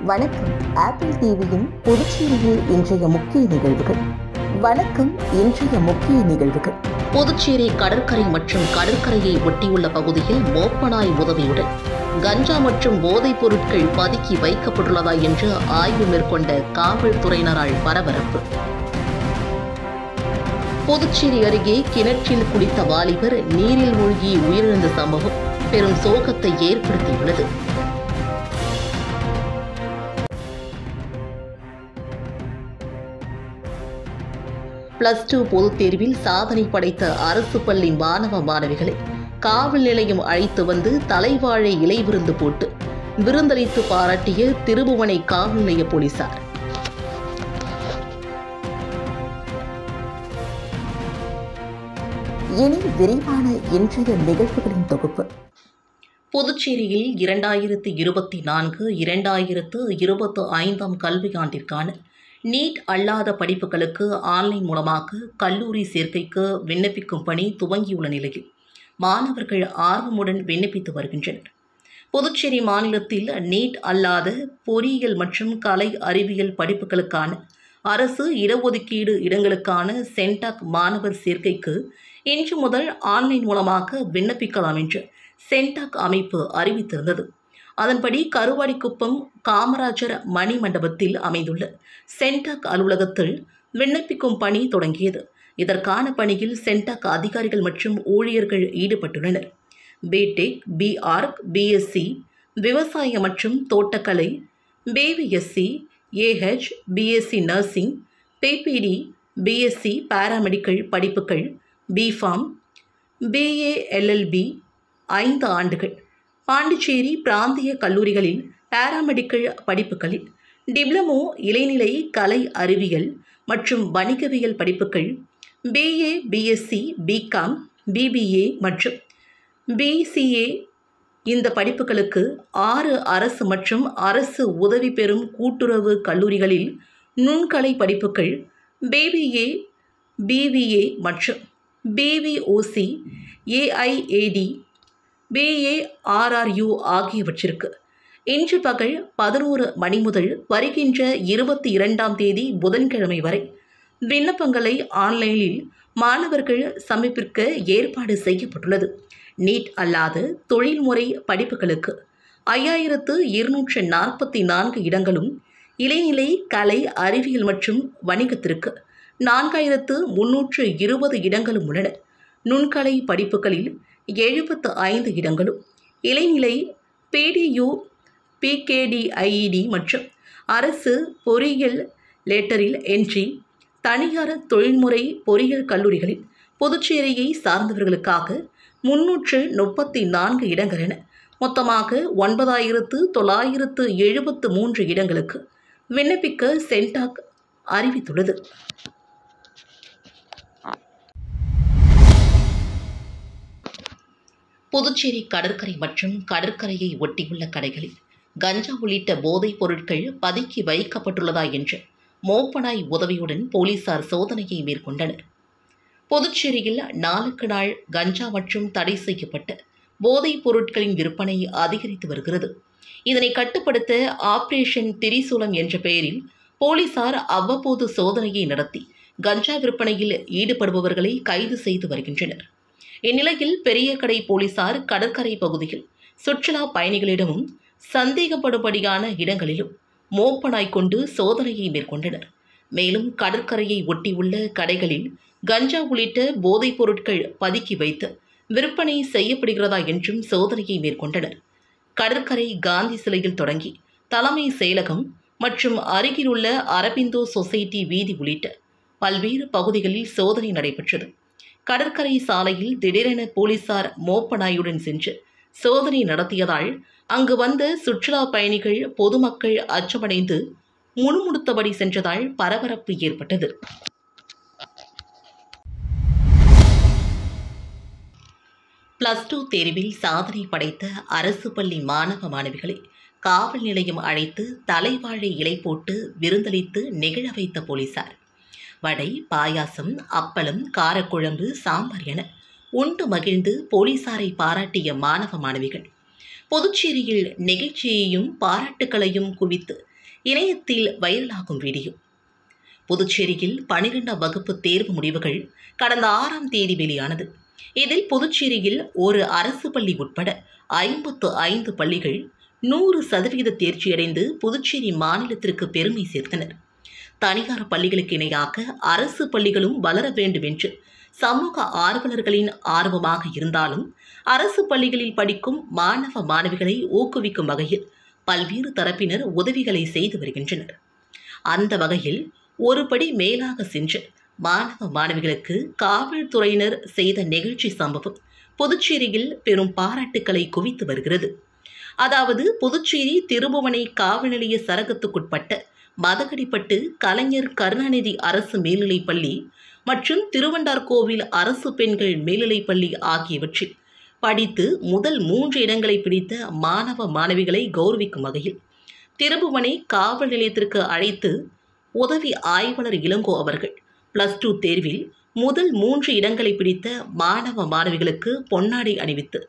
வணக்கம். ஆப்பிள் டிவியின் புதுச்சேரியில் இன்றைய முக்கிய நிகழ்வுகள். வணக்கம். இன்றைய முக்கிய நிகழ்வுகள். புதுச்சேரி கடற்கரை மற்றும் கடற்கரையை ஒட்டியுள்ள பகுதியில் மோப்பநாய் உதவியுடன் கஞ்சா மற்றும் போதைப் பொருட்கள் பதுக்கி வைக்கப்பட்டுள்ளதா என்று ஆய்வு மேற்கொண்ட காவல்துறையினரால் பரபரப்பு. புதுச்சேரி அருகே கிணற்றில் குளித்த வாலிபர் நீரில் மூழ்கி உயிரிழந்த சம்பவம் பெரும் சோகத்தை ஏற்படுத்தியுள்ளது. +2 பொதுத் தேர்வில் சாதனை படைத்த அரசு பள்ளி மாணவ மாணவிகளை காவல் நிலையம் அழைத்து வந்து தலைவாழை இலை விருந்து போட்டு விருந்தளித்து பாராட்டிய திருபுவனை காவல் நிலைய போலீசார். இனி விரிவான இன்றைய நிகழ்வுகளின் தொகுப்பு. புதுச்சேரியில் 2024-2025 கல்வியாண்டிற்கான நீட் அல்லாத படிப்புகளுக்கு ஆன்லைன் மூலமாக கல்லூரி சேர்க்கைக்கு விண்ணப்பிக்கும் பணி துவங்கியுள்ள நிலையில் மாணவர்கள் ஆர்வமுடன் விண்ணப்பித்து வருகின்றனர். புதுச்சேரி மாநிலத்தில் நீட் அல்லாத பொறியியல் மற்றும் கலை அறிவியல் படிப்புகளுக்கான அரசு இடஒதுக்கீடு இடங்களுக்கான சென்டாக் மாணவர் சேர்க்கைக்கு இன்று முதல் ஆன்லைன் மூலமாக விண்ணப்பிக்கலாம் என்று சென்டாக் அமைப்பு அறிவித்திருந்தது. அதன்படி கருவாடிக்குப்பம் காமராஜர் மணி மண்டபத்தில் அமைந்துள்ள சென்டாக் அலுவலகத்தில் விண்ணப்பிக்கும் பணி தொடங்கியது. இதற்கான பணியில் சென்டாக் அதிகாரிகள் மற்றும் ஊழியர்கள் ஈடுபட்டுள்ளனர். பிடெக், பிஆர்க், பிஎஸ்சி விவசாய மற்றும் தோட்டக்கலை, BVSc, AH, BSc nursing, BPT, BSc paramedical படிப்புகள், பிஃபார்ம், பிஏ எல்எல்பி 5 ஆண்டுகள், பாண்டிச்சேரி பிராந்திய கல்லூரிகளில் பாராமெடிக்கல் படிப்புகளில் டிப்ளமோ இளநிலை கலை அறிவியல் மற்றும் வணிகவியல் படிப்புகள், பிஏ, பிஎஸ்சி, பிகாம், பிபிஏ மற்றும் பிசிஏ இந்த படிப்புகளுக்கு 6 அரசு மற்றும் அரசு உதவி பெறும் கூட்டுறவு கல்லூரிகளில் நுண்கலை படிப்புகள், பிபிஏ, பிவிஏ மற்றும் பிவிஓசி, ஏஐஏடி, பிஏஆர்ஆர்யூ ஆகியவற்றிற்கு இன்று பகல் 11 மணி முதல் வருகின்ற 22ஆம் தேதி புதன்கிழமை வரை விண்ணப்பங்களை ஆன்லைனில் மாணவர்கள் சமர்ப்பிக்க ஏற்பாடு செய்யப்பட்டுள்ளது. நீட் அல்லாத தொழில்முறை படிப்புகளுக்கு 5244 இடங்களும், இளநிலை கலை அறிவியல் மற்றும் வணிகத்திற்கு 4320 இடங்களும் உள்ளன. நுண்கலை படிப்புகளில் 75 இடங்களும், இளநிலை பிடியு, பிகேடிஐஇடி மற்றும் அரசு பொறியியல் லேட்டரில் என்ட்ரி தனியார் தொழில்முறை பொறியியல் கல்லூரிகளில் புதுச்சேரியை சார்ந்தவர்களுக்காக 334 இடங்கள் என மொத்தமாக 9973 இடங்களுக்கு விண்ணப்பிக்க சென்டாக் அறிவித்துள்ளது. புதுச்சேரி கடற்கரை மற்றும் கடற்கரையை ஒட்டியுள்ள கடைகளில் கஞ்சா உள்ளிட்ட போதைப் பொருட்கள் பதுக்கி வைக்கப்பட்டுள்ளதா என்று மோப்பநாய் உதவியுடன் போலீசார் சோதனையை மேற்கொண்டனர். புதுச்சேரியில் நாளுக்கு நாள் கஞ்சா மற்றும் தடை செய்யப்பட்ட போதைப் பொருட்களின் விற்பனை அதிகரித்து வருகிறது. இதனை கட்டுப்படுத்த ஆபரேஷன் திரிசூலம் என்ற பெயரில் போலீசார் அவ்வப்போது சோதனையை நடத்தி கஞ்சா விற்பனையில் ஈடுபடுபவர்களை கைது செய்து வருகின்றனர். இந்நிலையில் பெரிய கடை போலீசார் கடற்கரை பகுதியில் சுற்றுலா பயணிகளிடமும் சந்தேகப்படும்படியான இடங்களிலும் மோப்பநாய் கொண்டு சோதனையை மேற்கொண்டனர். மேலும் கடற்கரையை ஒட்டியுள்ள கடைகளில் கஞ்சா உள்ளிட்ட போதைப் பொருட்கள் பதுக்கி வைத்து விற்பனை செய்யப்படுகிறதா என்றும் சோதனையை மேற்கொண்டனர். கடற்கரை காந்தி சிலையில் தொடங்கி தலைமை செயலகம் மற்றும் அருகிலுள்ள அரபிந்தோ சொசைட்டி வீதி உள்ளிட்ட பல்வேறு பகுதிகளில் சோதனை நடைபெற்றது. கடற்கரை சாலையில் திடீரென போலீசார் மோப்பநாயுடன் சென்று சோதனை நடத்தியதால் அங்கு வந்த சுற்றுலா பயணிகள், பொதுமக்கள் அச்சமடைந்து முணுமுணுத்தபடி சென்றதால் பரபரப்பு ஏற்பட்டது. +2 தேர்வில் சாதனை படைத்த அரசு பள்ளி மாணவ மாணவிகளை காவல் நிலையம் அழைத்து தலைவாழை இலை போட்டு விருந்தளித்து நிகழ வைத்த போலீசார். வடை, பாயாசம், அப்பளம், காரக்குழம்பு, சாம்பார் என உண்டு மகிழ்ந்து போலீசாரை பாராட்டிய மாணவ மாணவிகள் புதுச்சேரியில் நிகழ்ச்சியையும் பாராட்டுகளையும் குவித்து இணையத்தில் வைரலாகும் வீடியோ. புதுச்சேரியில் 12ஆம் வகுப்பு தேர்வு முடிவுகள் கடந்த 6ஆம் தேதி வெளியானது. இதில் புதுச்சேரியில் ஒரு அரசு பள்ளி உட்பட 55 பள்ளிகள் 100% தேர்ச்சியடைந்து புதுச்சேரி மாநிலத்திற்கு பெருமை சேர்த்தனர். தனியார் பள்ளிகளுக்கு இணையாக அரசு பள்ளிகளும் வளர வேண்டும் என்று சமூக ஆர்வலர்களின் ஆர்வமாக இருந்தாலும் அரசு பள்ளிகளில் படிக்கும் மாணவ மாணவிகளை ஊக்குவிக்கும் வகையில் பல்வேறு தரப்பினர் உதவிகளை செய்து வருகின்றனர். அந்த வகையில் ஒருபடி மேலாக சென்று மாணவ மாணவிகளுக்கு காவல்துறையினர் செய்த நெகிழ்ச்சி சம்பவம் புதுச்சேரியில் பெரும் பாராட்டுக்களை குவித்து வருகிறது. அதாவது புதுச்சேரி திருபுவனை காவல் நிலைய சரகத்துக்குட்பட்ட மதகடிப்பட்டு கலைஞர் கருணாநிதி அரசு மேல்நிலைப்பள்ளி மற்றும் திருவண்டார்கோவில் அரசு பெண்கள் மேல்நிலைப்பள்ளி ஆகியவற்றில் படித்து முதல் 3 இடங்களை பிடித்த மாணவ மாணவிகளை கௌரவிக்கும் வகையில் திருபுவனை காவல் நிலையத்திற்கு அழைத்து உதவி ஆய்வாளர் இளங்கோ அவர்கள் +2 தேர்வில் முதல் 3 இடங்களை பிடித்த மாணவ மாணவிகளுக்கு பொன்னாடை அணிவித்து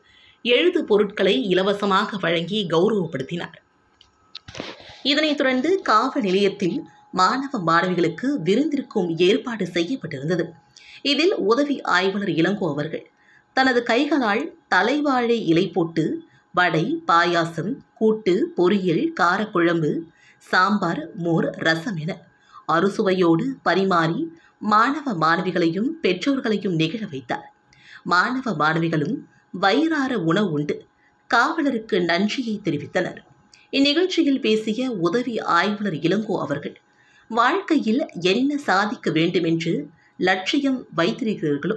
எழுது பொருட்களை இலவசமாக வழங்கி கௌரவப்படுத்தினார். இதனைத் தொடர்ந்து காவல் நிலையத்தில் மாணவ மாணவிகளுக்கு விருந்திற்கும் ஏற்பாடு செய்யப்பட்டிருந்தது. இதில் உதவி ஆய்வாளர் இளங்கோ அவர்கள் தனது கைகளால் தலைவாழை இலை போட்டு வடை, பாயாசம், கூட்டு, பொரியல், காரக்குழம்பு, சாம்பார், மோர், ரசம் என அறுசுவையோடு பரிமாறி மாணவ மாணவிகளையும் பெற்றோர்களையும் நெகிழ வைத்தார். மாணவ மாணவிகளும் வயிறார உணவு உண்டு காவலருக்கு நன்றியை தெரிவித்தனர். இந்நிகழ்ச்சியில் பேசிய உதவி ஆய்வாளர் இளங்கோ அவர்கள் வாழ்க்கையில் என்ன சாதிக்க வேண்டும் என்று லட்சியம் வைத்திருக்கிறீர்களோ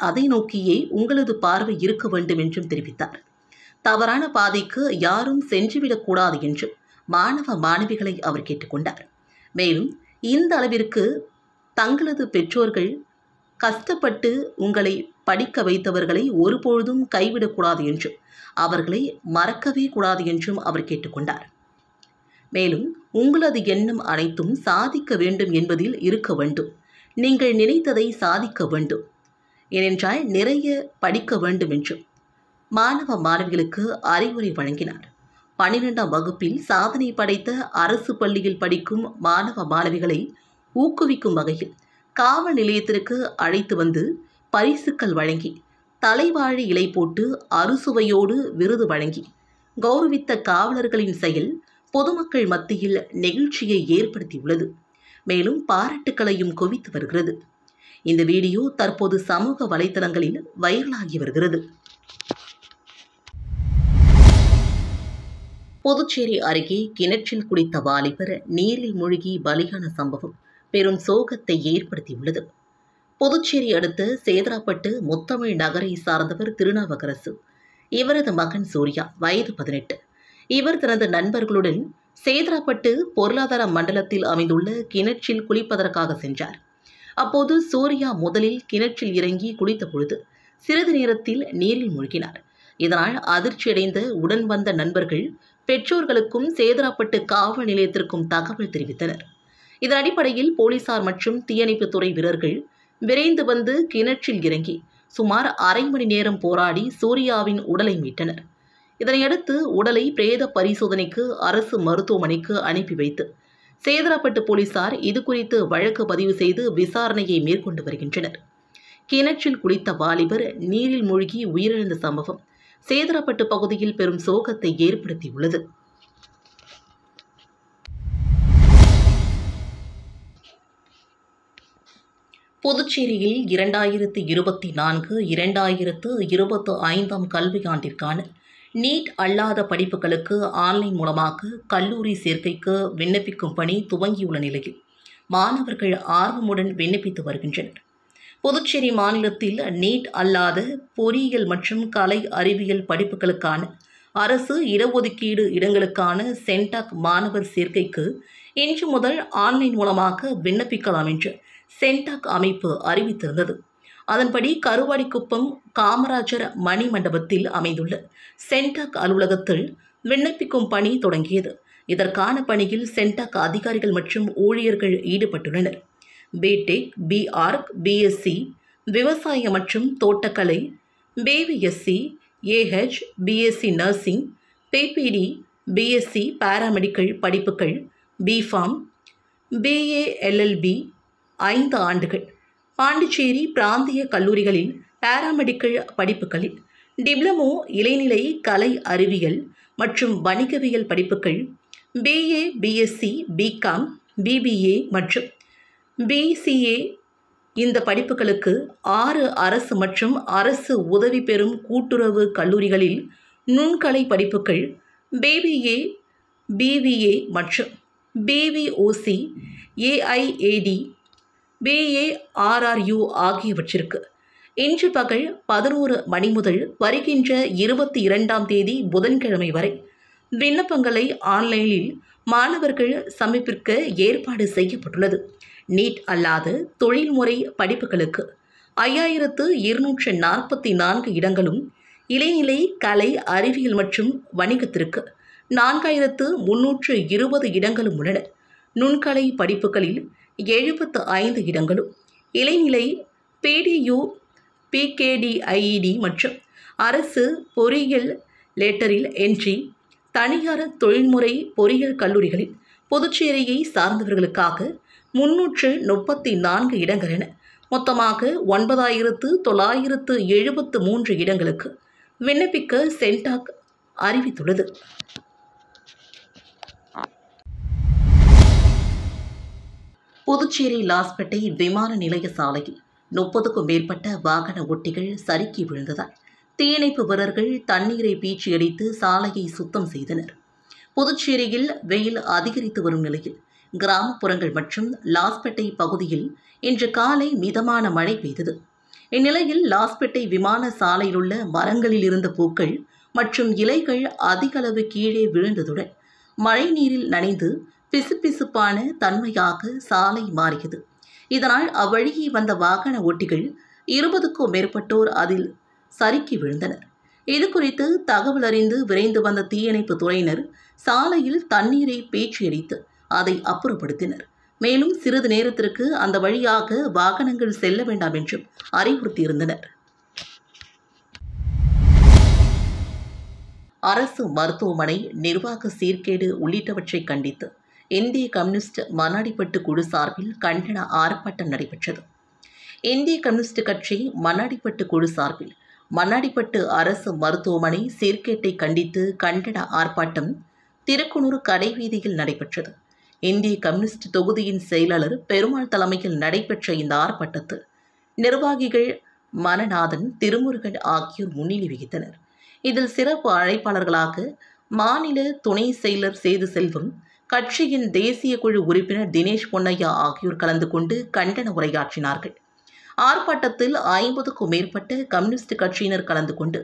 அதை நோக்கியே உங்களது பார்வை இருக்க வேண்டும் என்றும் தெரிவித்தார். தவறான பாதைக்கு யாரும் சென்றுவிடக்கூடாது என்றும் மாணவ மாணவிகளை அவர் கேட்டுக்கொண்டார். மேலும் இந்த அளவிற்கு தங்களது பெற்றோர்கள் கஷ்டப்பட்டு உங்களை படிக்க வைத்தவர்களை ஒருபொழுதும் கைவிடக்கூடாது என்றும் அவர்களை மறக்கவே கூடாது என்றும் அவர் கேட்டுக்கொண்டார். மேலும் உங்களது எண்ணம் அனைத்தும் சாதிக்க வேண்டும் என்பதில் இருக்க வேண்டும். நீங்கள் நினைத்ததை சாதிக்க வேண்டும். ஏனென்றால் நிறைய படிக்க வேண்டும் என்றும் மாணவ மாணவிகளுக்கு அறிவுரை வழங்கினார். 12ஆம் வகுப்பில் சாதனை படைத்த அரசு பள்ளியில் படிக்கும் மாணவ மாணவிகளை ஊக்குவிக்கும் வகையில் காவல் நிலையத்திற்கு அழைத்து வந்து பரிசுகள் வழங்கி தலைவாழை இலை போட்டு அறுசுவையோடு விருது வழங்கி கௌரவித்த காவலர்களின் செயல் பொதுமக்கள் மத்தியில் நெகிழ்ச்சியை ஏற்படுத்தியுள்ளது. மேலும் பாராட்டுக்களையும் குவித்து வருகிறது. இந்த வீடியோ தற்போது சமூக வலைதளங்களில் வைரலாகி வருகிறது. புதுச்சேரி அருகே கிணற்றில் குளித்த வாலிபர் நீரில் மூழ்கி பலியான சம்பவம் பெரும் சோகத்தை ஏற்படுத்தியுள்ளது. புதுச்சேரி அடுத்த சேதராப்பட்டு முத்தமிழ் நகரை சார்ந்தவர் திருநாவுக்கரசு. இவரது மகன் சூர்யா வயது 18. இவர் தனது நண்பர்களுடன் சேதராப்பட்டு பொருளாதார மண்டலத்தில் அமைந்துள்ள கிணற்றில் குளிப்பதற்காக சென்றார். அப்போது சூர்யா முதலில் கிணற்றில் இறங்கி குளித்த பொழுது சிறிது நேரத்தில் நீரில் மூழ்கினார். இதனால் அதிர்ச்சியடைந்த உடன் வந்த நண்பர்கள் பெற்றோர்களுக்கும் சேதராப்பட்டு காவல் நிலையத்திற்கும் தகவல் தெரிவித்தனர். இதன் அடிப்படையில் போலீசார் மற்றும் தீயணைப்புத்துறை வீரர்கள் விரைந்து வந்து கிணற்றில் இறங்கி சுமார் அரை மணி நேரம் போராடி சூர்யாவின் உடலை மீட்டனர். இதனையடுத்து உடலை பிரேத பரிசோதனைக்கு அரசு மருத்துவமனைக்கு அனுப்பி வைத்து சேதராப்பட்டு போலீசார் இதுகுறித்து வழக்கு பதிவு செய்து விசாரணையை மேற்கொண்டு வருகின்றனர். கிணற்றில் குளித்த வாலிபர் நீரில் மூழ்கி உயிரிழந்த சம்பவம் சேதராப்பட்டு பகுதியில் பெரும் சோகத்தை ஏற்படுத்தியுள்ளது. புதுச்சேரியில் 2024-2025 கல்வியாண்டிற்கான நீட் அல்லாத படிப்புகளுக்கு ஆன்லைன் மூலமாக கல்லூரி சேர்க்கைக்கு விண்ணப்பிக்கும் பணி துவங்கியுள்ள நிலையில் மாணவர்கள் ஆர்வமுடன் விண்ணப்பித்து வருகின்றனர். புதுச்சேரி மாநிலத்தில் நீட் அல்லாத பொறியியல் மற்றும் கலை அறிவியல் படிப்புகளுக்கான அரசு இடஒதுக்கீடு இடங்களுக்கான சென்டாக் மாணவர் சேர்க்கைக்கு இன்று முதல் ஆன்லைன் மூலமாக விண்ணப்பிக்கலாம் என்று சென்டாக் அமைப்பு அறிவித்திருந்தது. அதன்படி கருவாடிக்குப்பம் காமராஜர் மணி மண்டபத்தில் அமைந்துள்ள சென்டாக் அலுவலகத்தில் விண்ணப்பிக்கும் பணி தொடங்கியது. இதற்கான பணியில் சென்டாக் அதிகாரிகள் மற்றும் ஊழியர்கள் ஈடுபட்டுள்ளனர். பிடெக், பிஆர்க், பிஎஸ்சி, விவசாய மற்றும் தோட்டக்கலை, BVSc, AH, BSc nursing, BPT, BSc paramedical படிப்புகள், பிஃபார்ம், பிஏ எல்எல்பி 5 ஆண்டுகள். பாண்டிச்சேரி பிராந்திய கல்லூரிகளில் பாராமெடிக்கல் படிப்புகளில் டிப்ளமோ இளநிலை கலை அறிவியல் மற்றும் வணிகவியல் படிப்புகள், பிஏ, பிஎஸ்சி, பிகாம், பிபிஏ மற்றும் பிசிஏ. இந்த படிப்புகளுக்கு 6 அரசு மற்றும் அரசு உதவி பெறும் கூட்டுறவு கல்லூரிகளில் நுண்கலை படிப்புகள், பிபிஏ, பிவிஏ மற்றும் பிவிஓசி, ஏஐஏடி, பிஏஆர்ஆர்யூ ஆகியவற்றிற்கு இன்று பகல் 11 மணி முதல் வருகின்ற 22ஆம் தேதி புதன்கிழமை வரை விண்ணப்பங்களை ஆன்லைனில் மாணவர்கள் சமர்ப்பிக்க ஏற்பாடு செய்யப்பட்டுள்ளது. நீட் அல்லாத தொழில்முறை படிப்புகளுக்கு 5244 இடங்களும், இளநிலை கலை அறிவியல் மற்றும் வணிகத்திற்கு 4320 இடங்களும் உள்ளன. நுண்கலை படிப்புகளில் 75 இடங்களும், இளநிலை பிடியு, பிகேடிஐடி மற்றும் அரசு பொறியியல் லேட்டரில் என்ட்ரி, தனியார் தொழில்முறை பொறியியல் கல்லூரிகளில் புதுச்சேரியை சார்ந்தவர்களுக்காக 334 இடங்கள் என மொத்தமாக 9973 இடங்களுக்கு விண்ணப்பிக்க சென்டாக் அறிவித்துள்ளது. புதுச்சேரி லாஸ்பேட்டை விமான நிலைய சாலையில் 30க்கும் மேற்பட்ட வாகன ஓட்டிகள் சறுக்கி விழுந்ததால் தீயணைப்பு வீரர்கள் தண்ணீரை பீச்சி அடித்து சாலையை சுத்தம் செய்தனர். புதுச்சேரியில் வெயில் அதிகரித்து வரும் நிலையில் கிராமப்புறங்கள் மற்றும் லாஸ்பேட்டை பகுதியில் இன்று காலை மிதமான மழை பெய்தது. இந்நிலையில் லாஸ்பேட்டை விமான சாலையில் உள்ள மரங்களில் இருந்த பூக்கள் மற்றும் இலைகள் அதிக அளவு கீழே விழுந்ததுடன் மழை நீரில் நனைந்து பிசுபிசுப்பான தன்மையாக சாலை மாறியது. இதனால் அவ்வழியே வந்த வாகன ஓட்டிகள் 20க்கும் மேற்பட்டோர் அதில் சறுக்கி விழுந்தனர். இதுகுறித்து தகவல் அறிந்து விரைந்து வந்த தீயணைப்பு துறையினர் சாலையில் தண்ணீரை பீச்சி அடித்து அதை அப்புறப்படுத்தினர். மேலும் சிறிது நேரத்திற்கு அந்த வழியாக வாகனங்கள் செல்ல வேண்டாம் என்றும் அறிவுறுத்தியிருந்தனர். அரசு மருத்துவமனை நிர்வாக சீர்கேடு உள்ளிட்டவற்றை கண்டித்து இந்திய கம்யூனிஸ்ட் மண்ணாடிப்பட்டு குழு சார்பில் கண்டன ஆர்ப்பாட்டம் நடைபெற்றது. இந்திய கம்யூனிஸ்ட் கட்சி மண்ணாடிப்பட்டு குழு சார்பில் மண்ணாடிப்பட்டு அரசு மருத்துவமனை சீர்கேட்டை கண்டித்து கண்டன ஆர்ப்பாட்டம் திருக்குனூர் கடைவீதியில் நடைபெற்றது. இந்திய கம்யூனிஸ்ட் தொகுதியின் செயலாளர் பெருமாள் தலைமையில் நடைபெற்ற இந்த ஆர்ப்பாட்டத்தில் நிர்வாகிகள் மனநாதன், திருமுருகன் ஆகியோர் முன்னிலை வகித்தனர். இதில் சிறப்பு அழைப்பாளர்களாக மாநில துணை செயலர் சேது செல்வம், கட்சியின் தேசிய குழு உறுப்பினர் தினேஷ் பொன்னையா ஆகியோர் கலந்து கொண்டு கண்டன உரையாற்றினார்கள். ஆர்ப்பாட்டத்தில் 50க்கும் மேற்பட்ட கம்யூனிஸ்ட் கட்சியினர் கலந்து கொண்டு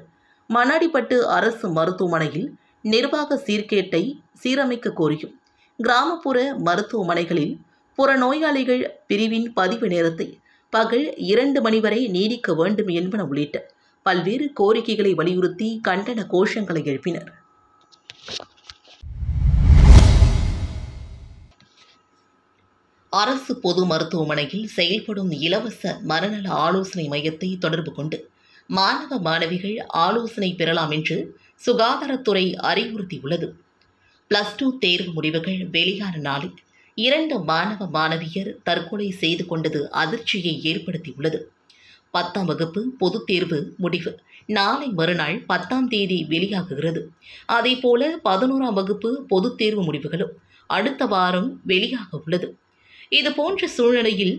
மண்ணாடிப்பட்டு அரசு மருத்துவமனையில் நிர்வாக சீர்கேட்டை சீரமைக்க கோரியும், கிராமப்புற மருத்துவமனைகளில் புறநோயாளிகள் பிரிவின் பதிவு நேரத்தை பகல் 2 மணி வரை நீடிக்க வேண்டும் என்பன உள்ளிட்ட பல்வேறு கோரிக்கைகளை வலியுறுத்தி கண்டன கோஷங்களை எழுப்பினர். அரசு பொது மருத்துவமனையில் செயல்படும் இலவச மனநல ஆலோசனை மையத்தை தொடர்பு கொண்டு மாணவ மாணவிகள் ஆலோசனை பெறலாம் என்று சுகாதாரத்துறை அறிவுறுத்தியுள்ளது. +2 தேர்வு முடிவுகள் வெளியான நாளில் 2 மாணவ மாணவியர் தற்கொலை செய்து கொண்டது அதிர்ச்சியை ஏற்படுத்தியுள்ளது. 10ஆம் வகுப்பு பொதுத் தேர்வு முடிவு நாளை மறுநாள் 10ஆம் தேதி வெளியாகுகிறது. அதேபோல 11ஆம் வகுப்பு பொதுத் தேர்வு முடிவுகளும் அடுத்த வாரம் வெளியாக உள்ளது. இதுபோன்ற சூழ்நிலையில்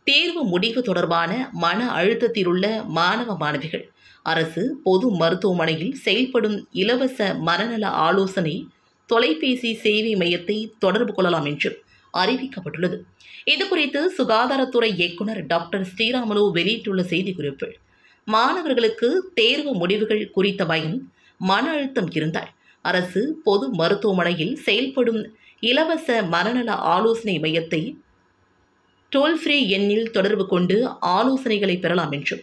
தேர்வு முடிவு தொடர்பான மன அழுத்தத்தில் உள்ள மாணவ மாணவிகள் அரசு பொது மருத்துவமனையில் செயல்படும் இலவச மனநல ஆலோசனை தொலைபேசி சேவை மையத்தை தொடர்பு கொள்ளலாம் என்று அறிவிக்கப்பட்டுள்ளது. இதுகுறித்து சுகாதாரத்துறை இயக்குநர் டாக்டர் ஸ்ரீராமுலு வெளியிட்டுள்ள செய்திக்குறிப்பில், மாணவர்களுக்கு தேர்வு முடிவுகள் குறித்த பயம், மன அழுத்தம் இருந்தால் அரசு பொது மருத்துவமனையில் செயல்படும் இலவச மனநல ஆலோசனை மையத்தை டோல் ஃப்ரீ எண்ணில் தொடர்பு கொண்டு ஆலோசனைகளை பெறலாம் என்றும்,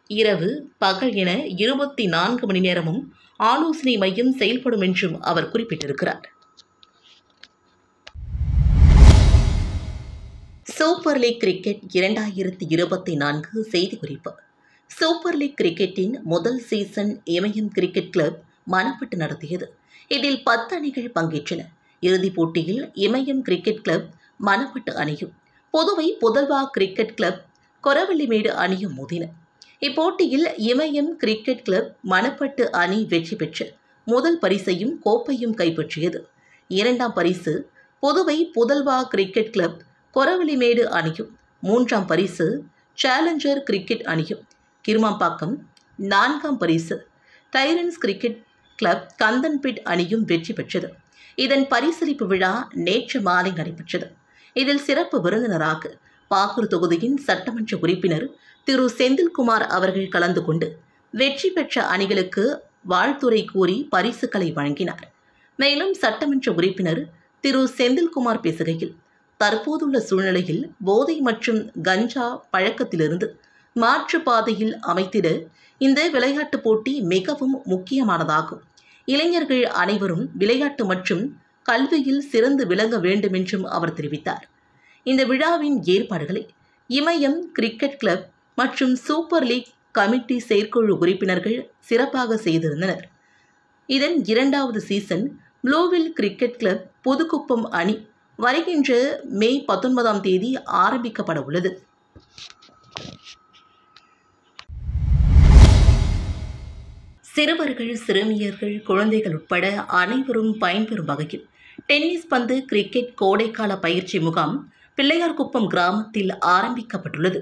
இரவு பகல் என 24 மணி நேரமும் ஆலோசனை மையம் செயல்படும் என்றும் அவர் குறிப்பிட்டிருக்கிறார். சூப்பர் லீக் கிரிக்கெட் 2024 செய்திக்குறிப்பு. சூப்பர் லீக் கிரிக்கெட்டின் முதல் சீசன் இமயம் கிரிக்கெட் கிளப் மணப்பட்டு நடத்தியது. இதில் 10 அணிகள் பங்கேற்றன. இறுதிப் போட்டியில் இமயம் கிரிக்கெட் கிளப் மணப்பட்டு அணியும், புதுவை புதல்வா கிரிக்கெட் கிளப் கொரவள்ளிமேடு அணியும் மோதின. இப்போட்டியில் இமயம் கிரிக்கெட் கிளப் மணப்பட்டு அணி வெற்றி பெற்று முதல் பரிசையும் கோப்பையும் கைப்பற்றியது. 2ஆம் பரிசு புதுவை புதல்வா கிரிக்கெட் கிளப் கொரவள்ளிமேடு அணியும், 3ஆம் பரிசு சேலஞ்சர் கிரிக்கெட் அணியும், கிருமாம்பாக்கம் 4ஆம் பரிசு டைரன்ஸ் கிரிக்கெட் கிளப் கந்தன்பிட் அணியும் வெற்றி பெற்றது. இதன் பரிசளிப்பு விழா நேற்று மாலை நடைபெற்றது. இதில் சிறப்பு விருந்தினராக பாகூர் தொகுதியின் சட்டமன்ற உறுப்பினர் திரு செந்தில்குமார் அவர்கள் கலந்து கொண்டு வெற்றி பெற்ற அணிகளுக்கு வாழ்த்துரை கூறி பரிசுகளை வழங்கினார். மேலும் சட்டமன்ற உறுப்பினர் திரு செந்தில்குமார் பேசுகையில், தற்போதுள்ள சூழ்நிலையில் போதை மற்றும் கஞ்சா பழக்கத்திலிருந்து மாற்று பாதையில் அமைத்திட இந்த விளையாட்டுப் போட்டி மிகவும் முக்கியமானதாகும். இளைஞர்கள் அனைவரும் விளையாட்டு மற்றும் கல்வியில் சிறந்து விளங்க வேண்டும் என்றும் அவர் தெரிவித்தார். இந்த விழாவின் ஏற்பாடுகளை இமயம் கிரிக்கெட் கிளப் மற்றும் சூப்பர் லீக் கமிட்டி செயற்குழு உறுப்பினர்கள் சிறப்பாக செய்திருந்தனர். இதன் 2வது சீசன் ப்ளூவில் கிரிக்கெட் கிளப் புதுக்குப்பம் அணி வருகின்ற மே 19ஆம் தேதி ஆரம்பிக்கப்பட உள்ளது. சிறுவர்கள், சிறுமியர்கள், குழந்தைகள் உட்பட அனைவரும் பயன்பெறும் வகையில் டென்னிஸ் பந்து கிரிக்கெட் கோடைக்கால பயிற்சி முகாம் பிள்ளையார்குப்பம் கிராமத்தில் ஆரம்பிக்கப்பட்டுள்ளது.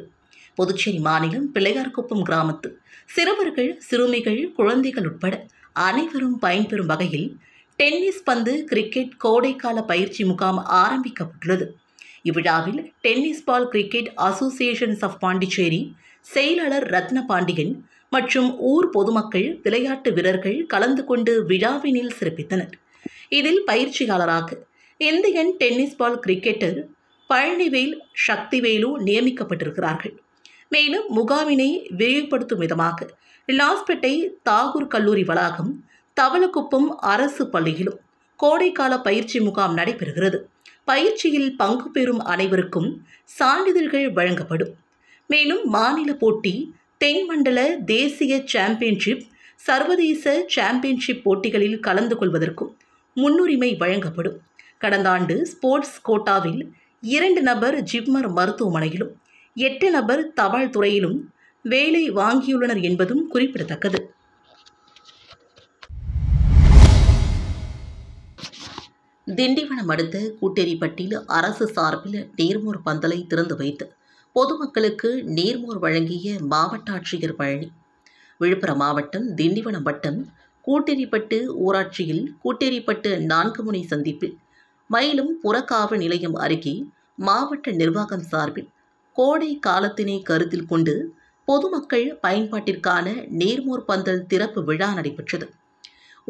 புதுச்சேரி மாநிலம் பிள்ளையார்குப்பம் கிராமத்து சிறுவர்கள், சிறுமிகள், குழந்தைகள் உட்பட அனைவரும் பயன்பெறும் வகையில் டென்னிஸ் பந்து கிரிக்கெட் கோடைக்கால பயிற்சி முகாம் ஆரம்பிக்கப்பட்டுள்ளது. இவ்விழாவில் tennis ball cricket associations of Pondicherry செயலாளர் ரத்ன பாண்டியன் மற்றும் ஊர் பொதுமக்கள், விளையாட்டு வீரர்கள் கலந்து கொண்டு விழாவினில் சிறப்பித்தனர். இதில் பயிற்சியாளராக Indian tennis ball cricketer Palanivel, Sakthivelu நியமிக்கப்பட்டிருக்கிறார்கள். மேலும் முகாமினை விரிவுபடுத்தும் விதமாக லாஸ்பேட்டை தாகூர் கல்லூரி வளாகம், தவளக்குப்பம் அரசு பள்ளியிலும் கோடைக்கால பயிற்சி முகாம் நடைபெறுகிறது. பயிற்சியில் பங்கு பெறும் அனைவருக்கும் சான்றிதழ்கள் வழங்கப்படும். மேலும் மாநில போட்டி, தென்மண்டல, தேசிய சாம்பியன்ஷிப், சர்வதேச சாம்பியன்ஷிப் போட்டிகளில் கலந்து கொள்வதற்கும் முன்னுரிமை வழங்கப்படும். கடந்த ஆண்டு ஸ்போர்ட்ஸ் கோட்டாவில் 2 நபர் ஜிப்மர் மருத்துவமனையிலும் 8 நபர் தபால் துறையிலும் வேலை வாங்கியுள்ளனர் என்பதும் குறிப்பிடத்தக்கது. திண்டிவனம் அடுத்த கூட்டேரிப்பட்டில் அரசு சார்பில் நீர்மோர் பந்தலை திறந்து வைத்து பொதுமக்களுக்கு நீர்மோர் வழங்கிய மாவட்ட ஆட்சியர் பழனி. விழுப்புரம் மாவட்டம் திண்டிவனம் வட்டம் கூட்டேரிப்பட்டு ஊராட்சியில் கூட்டேரிப்பட்டு 4 முனை சந்திப்பில் மயிலும் புறக்காவல் நிலையம் அருகே மாவட்ட நிர்வாகம் சார்பில் கோடை காலத்தினை கருத்தில் கொண்டு பொதுமக்கள் பயன்பாட்டிற்கான நீர்மோர் பந்தல் திறப்பு விழா நடைபெற்றது.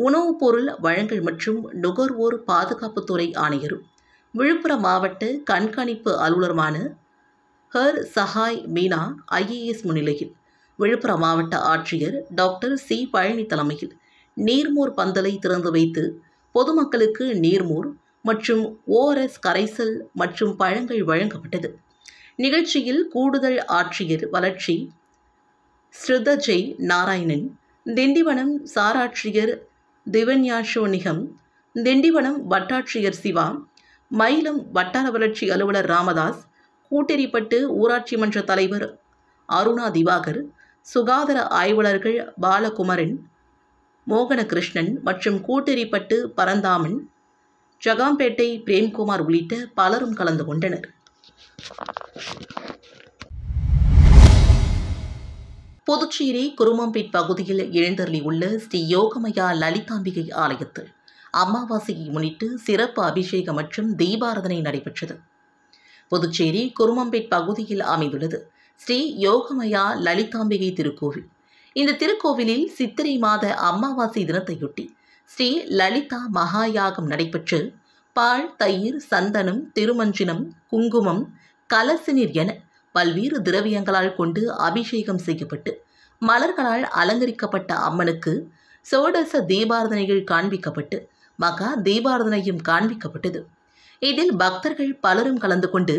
உணவுப் பொருள் வழங்கல் மற்றும் நுகர்வோர் பாதுகாப்புத்துறை ஆணையரும் விழுப்புரம் மாவட்ட கண்காணிப்பு அலுவலருமான ஹர் சஹாய் மீனா IAS முன்னிலையில் விழுப்புரம் மாவட்ட ஆட்சியர் டாக்டர் C. பழனி தலைமையில் நீர்மோர் பந்தலை திறந்து வைத்து பொதுமக்களுக்கு நீர்மோர் மற்றும் ORS கரைசல் மற்றும் பழங்கள் வழங்கப்பட்டது. நிகழ்ச்சியில் கூடுதல் ஆட்சியர் வளர்ச்சி ஸ்ருதஜெய் நாராயணன், திண்டிவனம் சாராட்சியர் திவன்யாஷோ நிகம், திண்டிவனம் வட்டாட்சியர் சிவா, மயிலம் வட்டார வளர்ச்சி அலுவலர் ராமதாஸ், கூட்டேரிப்பட்டு ஊராட்சி மன்ற தலைவர் அருணா திவாகர், சுகாதார ஆய்வாளர்கள் பாலகுமரன், மோகனகிருஷ்ணன் மற்றும் கூட்டேரிப்பட்டு பரந்தாமன், ஜகாம்பேட்டை பிரேம்குமார் உள்ளிட்ட பலரும் கலந்து கொண்டனர். புதுச்சேரி குருமம்பேட் பகுதியில் எழுந்தருளியுள்ள ஸ்ரீ யோகமயா லலிதாம்பிகை ஆலயத்தில் அமாவாசையை முன்னிட்டு சிறப்பு அபிஷேகம் மற்றும் தீபாராதனை நடைபெற்றது. புதுச்சேரி குருமம்பேட் பகுதியில் அமைந்துள்ளது ஸ்ரீ யோகமயா லலிதாம்பிகை திருக்கோவில். இந்த திருக்கோவிலில் சித்திரை மாத அமாவாசை தினத்தையொட்டி ஸ்ரீ லலிதா மகாயாகம் நடைபெற்று பால், தயிர், சந்தனம், திருமஞ்சினம், குங்குமம், கலசநீர் என பல்வேறு திரவியங்களால் கொண்டு அபிஷேகம் செய்யப்பட்டு மலர்களால் அலங்கரிக்கப்பட்ட அம்மனுக்கு சோடச தீபாராதனைகள் காண்பிக்கப்பட்டு மகா தீபாராதனையும் காண்பிக்கப்பட்டது. இதில் பக்தர்கள் பலரும் கலந்து கொண்டு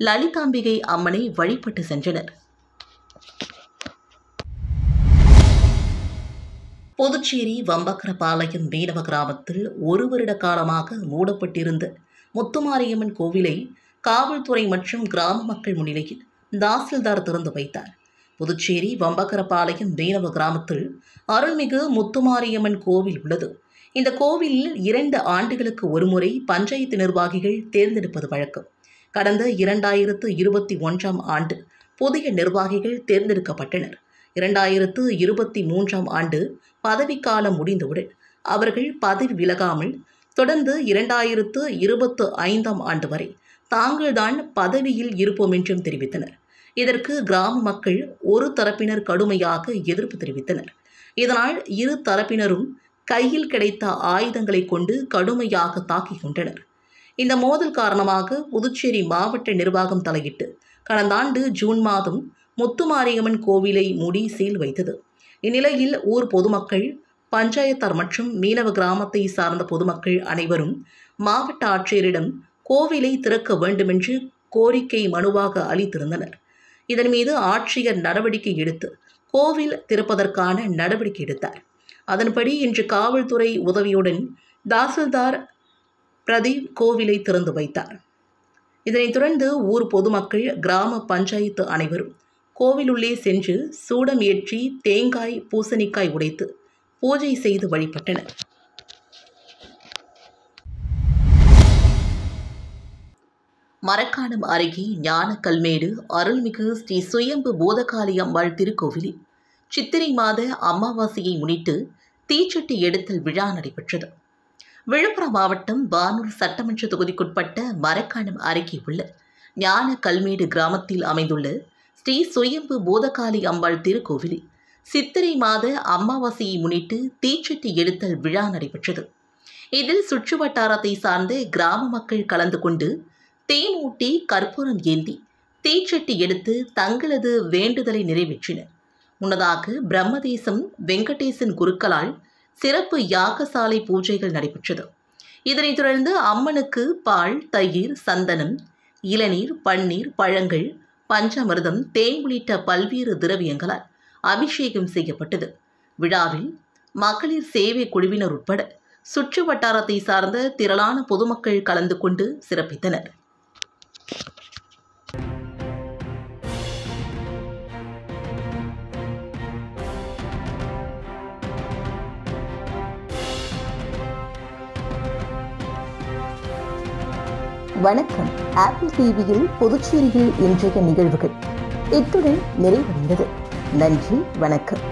லலிதாம்பிகை அம்மனை வழிபட்டு சென்றனர். புதுச்சேரி வம்பக்கரபாளையம் மீனவ கிராமத்தில் ஒரு வருட காலமாக மூடப்பட்டிருந்த முத்துமாரியம்மன் கோவிலை காவல்துறை மற்றும் கிராம மக்கள் முன்னிலையில் தாசில்தார் திறந்து வைத்தார். புதுச்சேரி வம்பக்கரபாளையம் மீனவ கிராமத்தில் அருள்மிகு முத்துமாரியம்மன் கோவில் உள்ளது. இந்த கோவிலில் 2 ஆண்டுகளுக்கு ஒருமுறை பஞ்சாயத்து நிர்வாகிகள் தேர்ந்தெடுப்பது வழக்கம். கடந்த 2021ஆம் ஆண்டு புதிய நிர்வாகிகள் தேர்ந்தெடுக்கப்பட்டனர். 2023ஆம் ஆண்டு பதவிக்காலம் முடிந்தவுடன் அவர்கள் பதவி விலகாமல் தொடர்ந்து 2025ஆம் ஆண்டு வரை தாங்கள்தான் பதவியில் இருப்போம் என்றும் தெரிவித்தனர். இதற்கு கிராம மக்கள் ஒரு தரப்பினர் கடுமையாக எதிர்ப்பு தெரிவித்தனர். இதனால் இரு தரப்பினரும் கையில் கிடைத்த ஆயுதங்களை கொண்டு கடுமையாக தாக்கிக் கொண்டனர். இந்த மோதல் காரணமாக புதுச்சேரி மாவட்ட நிர்வாகம் தலையிட்டு கடந்த ஆண்டு ஜூன் மாதம் முத்துமாரியம்மன் கோவிலை மூடி சீல் வைத்தது. இந்நிலையில் ஊர் பொதுமக்கள், பஞ்சாயத்தார் மற்றும் மீனவ கிராமத்தை சார்ந்த பொதுமக்கள் அனைவரும் மாவட்ட ஆட்சியரிடம் கோவிலை திறக்க வேண்டுமென்று கோரிக்கை மனுவாக அளித்திருந்தனர். இதன் மீது ஆட்சியர் நடவடிக்கை எடுத்து கோவில் திறப்பதற்கான நடவடிக்கை எடுத்தார். அதன்படி இன்று காவல்துறை உதவியுடன் தாசில்தார் பிரதீப் கோவிலை திறந்து வைத்தார். இதனைத் தொடர்ந்து ஊர் பொதுமக்கள், கிராம பஞ்சாயத்து அனைவரும் கோவிலுள்ளே சென்று சூடம் ஏற்றி தேங்காய், பூசணிக்காய் உடைத்து பூஜை செய்து வழிபட்டனர். மரக்காணம் அருகே ஞானக்கல்மேடு அருள்மிகு ஸ்ரீ சுயம்பு பூதகாளி அம்பாள் திருக்கோவிலில் சித்திரை மாத அமாவாசையை முன்னிட்டு தீச்சட்டி எடுத்தல் விழா நடைபெற்றது. விழுப்புரம் மாவட்டம் பானூர் சட்டமன்ற தொகுதிக்குட்பட்ட மரக்காணம் அருகே உள்ள ஞானக்கல்மேடு கிராமத்தில் அமைந்துள்ள ஸ்ரீ சுயம்பு பூதகாளி அம்பாள் திருக்கோவிலில் சித்திரை மாத அமாவாசையை முன்னிட்டு தீச்சட்டி எடுத்தல் விழா நடைபெற்றது. இதில் சுற்று வட்டாரத்தை சார்ந்த கிராம மக்கள் கலந்து கொண்டு தேனூட்டி, கற்பூரம் ஏந்தி தீச்சட்டி எடுத்து தங்களது வேண்டுதலை நிறைவேற்றினர். முன்னதாக பிரம்மதேசம் வெங்கடேசன் குருக்களால் சிறப்பு யாகசாலை பூஜைகள் நடைபெற்றது. இதனைத் தொடர்ந்து அம்மனுக்கு பால், தயிர், சந்தனம், இளநீர், பன்னீர், பழங்கள், பஞ்சாமிர்தம், தேன் உள்ளிட்ட பல்வேறு திரவியங்களால் அபிஷேகம் செய்யப்பட்டது. விழாவில் மகளிர் சேவை குழுவினர் உட்பட சுற்று வட்டாரத்தை சார்ந்த திரளான பொதுமக்கள் கலந்து கொண்டு சிறப்பித்தனர். வணக்கம். ஆப்பிள் டிவியில் புதுச்சேரியில் இன்றைய நிகழ்வுகள் இத்துடன் நிறைவடைந்தது. நன்றி, வணக்கம்.